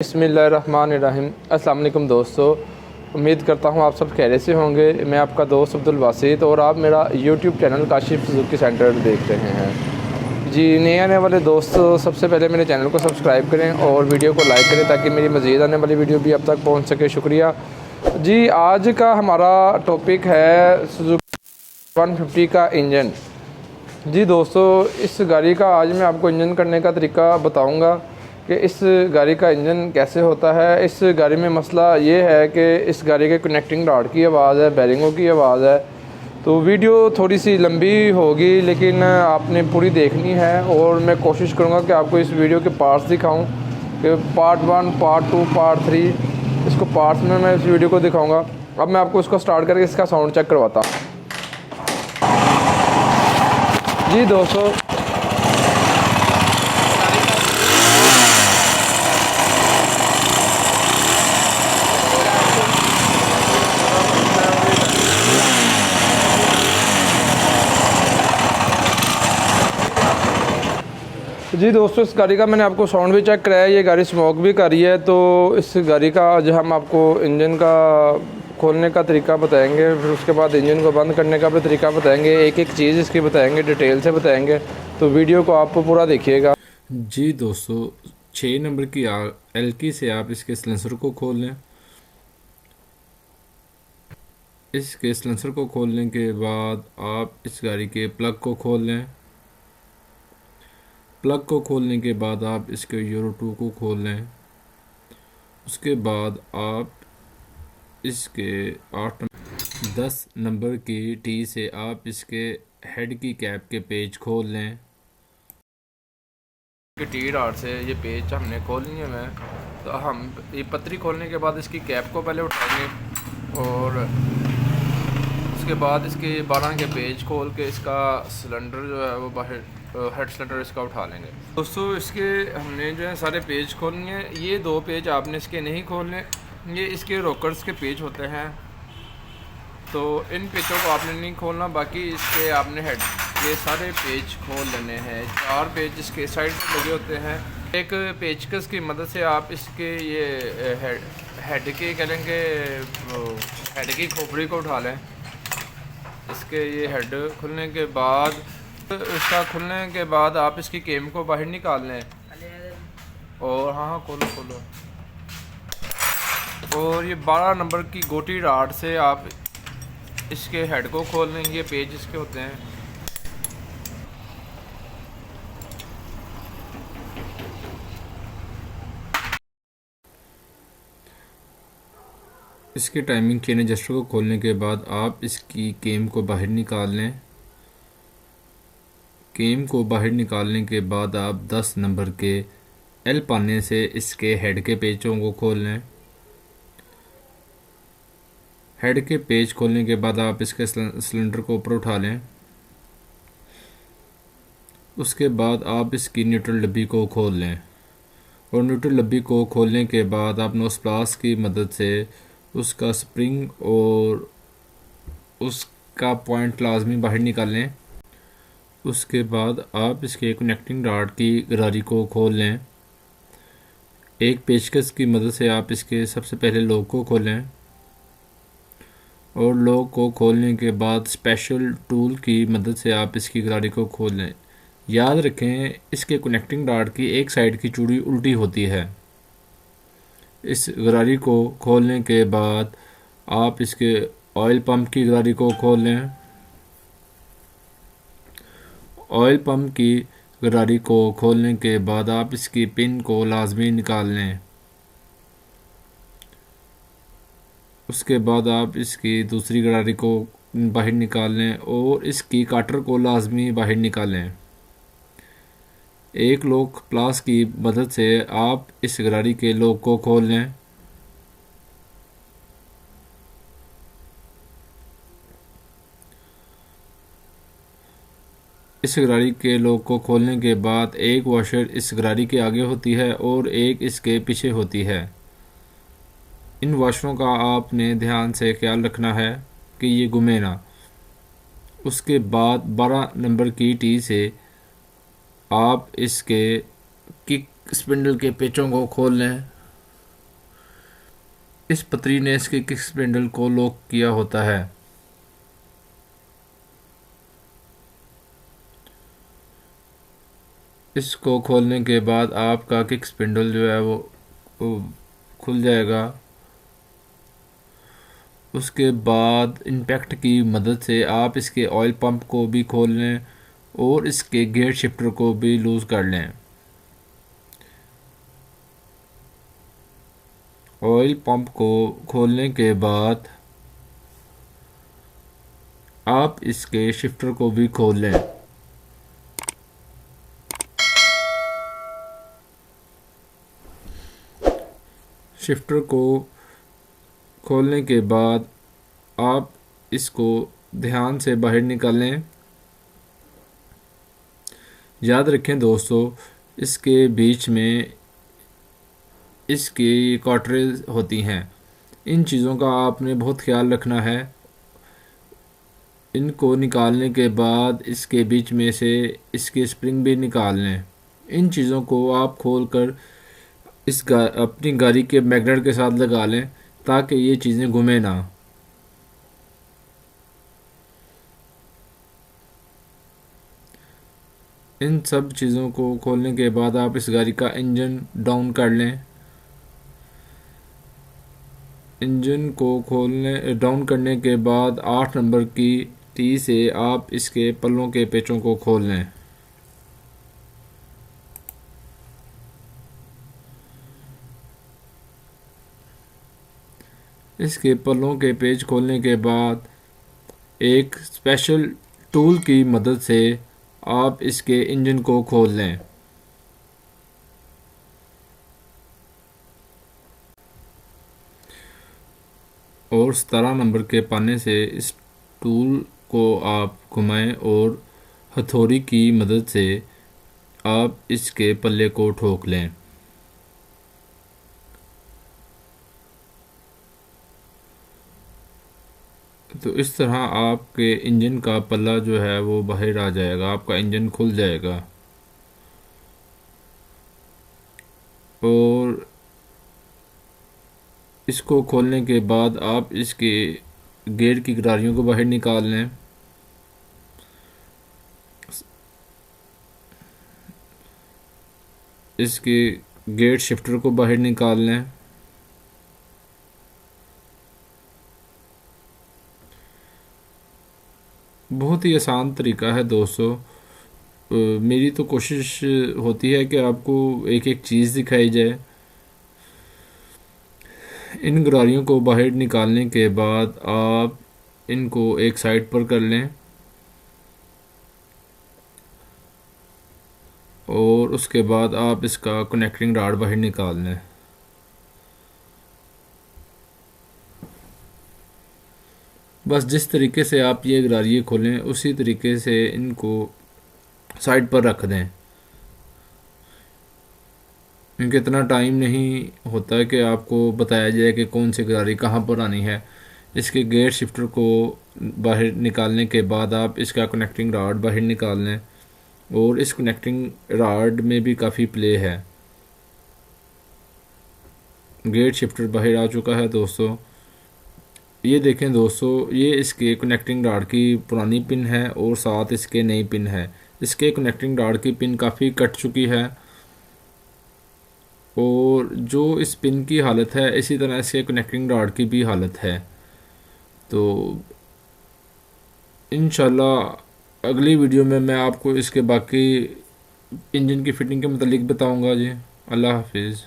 बिस्मिल्लाहिर्रहमानिर्रहीम। अस्सलाम वालेकुम दोस्तों, उम्मीद करता हूँ आप सब खैरियत से होंगे। मैं आपका दोस्त अब्दुल वासित और आप मेरा YouTube channel Kashif Suzuki centre देख रहे हैं। जी, नए आने वाले दोस्त सबसे पहले मेरे चैनल को सब्सक्राइब करें और वीडियो को लाइक करें ताकि मेरी मज़ीद आने वाली वीडियो भी अब तक पहुँच सके। शुक्रिया जी। आज का हमारा टॉपिक है सुजुकी 150 का इंजन। जी दोस्तों, इस गाड़ी का आज मैं आपको इंजन करने का तरीका बताऊंगा कि इस गाड़ी का इंजन कैसे होता है। इस गाड़ी में मसला ये है कि इस गाड़ी के कनेक्टिंग रॉड की आवाज़ है, बैरिंगों की आवाज़ है। तो वीडियो थोड़ी सी लंबी होगी लेकिन आपने पूरी देखनी है और मैं कोशिश करूँगा कि आपको इस वीडियो के पार्ट्स दिखाऊँ कि पार्ट 1, पार्ट 2, पार्ट 3, इसको पार्ट्स में मैं इस वीडियो को दिखाऊँगा। अब मैं आपको इसको स्टार्ट करके इसका साउंड चेक करवाता हूँ। जी दोस्तों, इस गाड़ी का मैंने आपको साउंड भी चेक कराया। ये गाड़ी स्मोक भी कर रही है। तो इस गाड़ी का आज हम आपको इंजन का खोलने का तरीका बताएंगे, फिर उसके बाद इंजन को बंद करने का भी तरीका बताएंगे। एक एक चीज़ इसकी बताएंगे, डिटेल से बताएंगे। तो वीडियो को आप पूरा देखिएगा। जी दोस्तों, 6 नंबर की एलकी से आप इसके सिलेंसर को खोल लें। इसके सिलेंसर को खोलने के बाद आप इस गाड़ी के प्लग को खोल लें। प्लग को खोलने के बाद आप इसके यूरो 2 को खोल लें। उसके बाद आप इसके 10 नंबर की टी से आप इसके हेड की कैप के पेज खोल लें। टी रॉड से ये पेज हमने खोल लिए हैं। तो हम ये पतरी खोलने के बाद इसकी कैप को पहले उठाएंगे और उसके बाद इसके 12 के पेज खोल के इसका सिलेंडर जो है वो बाहर हेड सिलेंडर इसका उठा लेंगे। दोस्तों, इसके हमने जो है सारे पेज खोलने हैं। ये 2 पेज आपने इसके नहीं खोलने, ये इसके रोकर्स के पेज होते हैं। तो इन पेजों को आपने नहीं खोलना, बाकी इसके आपने हेड ये सारे पेज खोल लेने हैं। 4 पेज इसके साइड पे लगे होते हैं। एक पेचकस की मदद से आप इसके ये हेड के कह लेंगे हेड की खोपड़ी को उठा लें। इसके ये हेड खुलने के बाद इसका खुलने के बाद आप इसकी केम को बाहर निकाल लें और हाँ खोलो खोलो। और ये 12 नंबर की गोटी राड से आप इसके हेड को खोल लें। ये पेज इसके होते हैं। इसके टाइमिंग चेन एडजस्टर को खोलने के बाद आप इसकी केम को बाहर निकाल लें। केम को बाहर निकालने के बाद आप 10 नंबर के एल पाने से इसके हेड के पेचों को खोल लें। हेड के पेज खोलने के बाद आप इसके सिलेंडर को ऊपर उठा लें। उसके बाद आप इसकी न्यूट्रल डब्बी को खोल लें और न्यूट्रल डब्बी को खोलने के बाद आप नोज प्लास की मदद से उसका स्प्रिंग और उसका पॉइंट लाजमी बाहर निकालें। उसके बाद आप इसके कनेक्टिंग रॉड की गरारी को खोल लें। एक पेचकस की मदद से आप इसके सबसे पहले लॉक को खोलें और लॉक को खोलने के बाद स्पेशल टूल की मदद से आप इसकी गरारी को खोल लें। याद रखें, इसके कनेक्टिंग रॉड की एक साइड की चूड़ी उल्टी होती है। इस गरारी को खोलने के बाद आप इसके ऑयल पंप की गरारी को खोल लें। ऑयल पंप की गरारी को खोलने के बाद आप इसकी पिन को लाजमी निकाल लें। उसके बाद आप इसकी दूसरी गरारी को बाहर निकाल लें और इसकी काटर को लाजमी बाहर निकालें। एक लॉक प्लास की मदद से आप इस गरारी के लॉक को खोल लें। इस गरारी के लॉक को खोलने के बाद एक वॉशर इस गरारी के आगे होती है और एक इसके पीछे होती है। इन वॉशरों का आपने ध्यान से ख्याल रखना है कि ये घूमे ना। उसके बाद 12 नंबर की टी से आप इसके किक स्पिंडल के पेचों को खोल लें। इस पतरी ने इसके किक स्पिंडल को लॉक किया होता है। इसको खोलने के बाद आपका किक स्पिंडल जो है वो खुल जाएगा। उसके बाद इम्पैक्ट की मदद से आप इसके ऑयल पंप को भी खोल लें और इसके गियर शिफ्टर को भी लूज़ कर लें। ऑयल पंप को खोलने के बाद आप इसके शिफ्टर को भी खोल लें। शिफ्टर को खोलने के बाद आप इसको ध्यान से बाहर निकालें। याद रखें दोस्तों, इसके बीच में इसकी कार्टरेज होती हैं। इन चीज़ों का आपने बहुत ख्याल रखना है। इनको निकालने के बाद इसके बीच में से इसके स्प्रिंग भी निकाल लें। इन चीज़ों को आप खोलकर अपनी गाड़ी के मैग्नेट के साथ लगा लें ताकि ये चीज़ें घूमें ना। इन सब चीज़ों को खोलने के बाद आप इस गाड़ी का इंजन डाउन कर लें। इंजन को डाउन करने के बाद 8 नंबर की टी से आप इसके पल्लों के पेचों को खोल लें। इसके पल्लों के पेच खोलने के बाद एक स्पेशल टूल की मदद से आप इसके इंजन को खोल लें। और 17 नंबर के पाने से इस टूल को आप घुमाएं और हथौड़ी की मदद से आप इसके पल्ले को ठोक लें। तो इस तरह आपके इंजन का पल्ला जो है वो बाहर आ जाएगा, आपका इंजन खुल जाएगा। और इसको खोलने के बाद आप इसके गियर की गरारियों को बाहर निकाल लें। इसके गियर शिफ्टर को बाहर निकाल लें। बहुत ही आसान तरीका है दोस्तों। मेरी तो कोशिश होती है कि आपको एक एक चीज़ दिखाई जाए। इन गरारियों को बाहर निकालने के बाद आप इनको एक साइड पर कर लें और उसके बाद आप इसका कनेक्टिंग रॉड बाहर निकाल लें। बस जिस तरीके से आप ये गरारियाँ खोलें उसी तरीके से इनको साइड पर रख दें, क्योंकि इतना टाइम नहीं होता कि आपको बताया जाए कि कौन सी गरारी कहाँ पर आनी है। इसके गियर शिफ्टर को बाहर निकालने के बाद आप इसका कनेक्टिंग रॉड बाहर निकाल लें और इस कनेक्टिंग रॉड में भी काफ़ी प्ले है। गियर शिफ्टर बाहर आ चुका है दोस्तों। ये देखें दोस्तों, ये इसके कनेक्टिंग रॉड की पुरानी पिन है और साथ इसके नई पिन है। इसके कनेक्टिंग रॉड की पिन काफ़ी कट चुकी है और जो इस पिन की हालत है इसी तरह इसके कनेक्टिंग रॉड की भी हालत है। तो इंशाल्लाह अगली वीडियो में मैं आपको इसके बाकी इंजन की फ़िटिंग के मतलब बताऊंगा जी। अल्लाह हाफिज़।